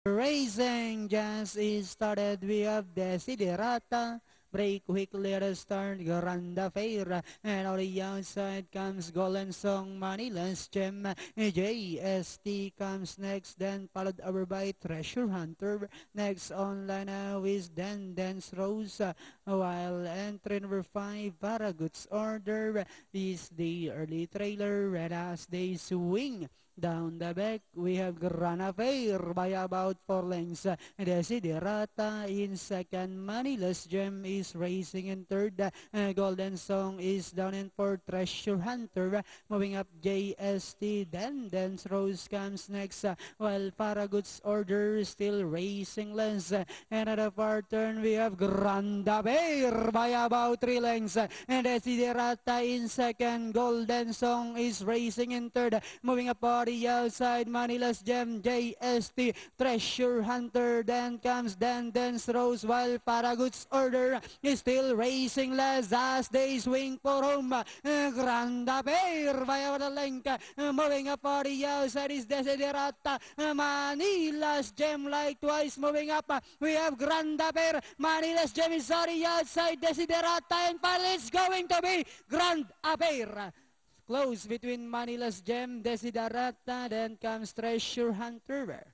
Racing just is started. We have Desiderata. Break quickly at the start. Granda Fair. And on the outside comes Golden Song, Manila's Gem. JST comes next. Then followed over by Treasure Hunter. Next on line now is Dance Rose. While entry number 5, Paragood's Order, is the early trailer. And as they swing down the back, we have Grana Fair by about 4 lengths. Desiderata in second. Manila's Gem is racing in third. Golden Song is down in fourth. Treasure Hunter moving up. JST. Then Dance Rose comes next. While Paragood's Order still racing lengths. And at the far turn, we have Granda Fair by about 3 lengths. And Desiderata in second. Golden Song is racing in third. Moving up the outside, Manila's Gem, JST, Treasure Hunter, then comes Dance Rose, while Paragood's Order is still racing less as they swing for home. Granda Fair by the length, moving up for the outside is Desiderata, Manila's Gem like twice moving up. We have Granda Fair, Manila's Gem is on the outside, Desiderata, and finally it's going to be Granda Fair. Close between Manila's Gem, Desiderata, then comes Treasure Hunter.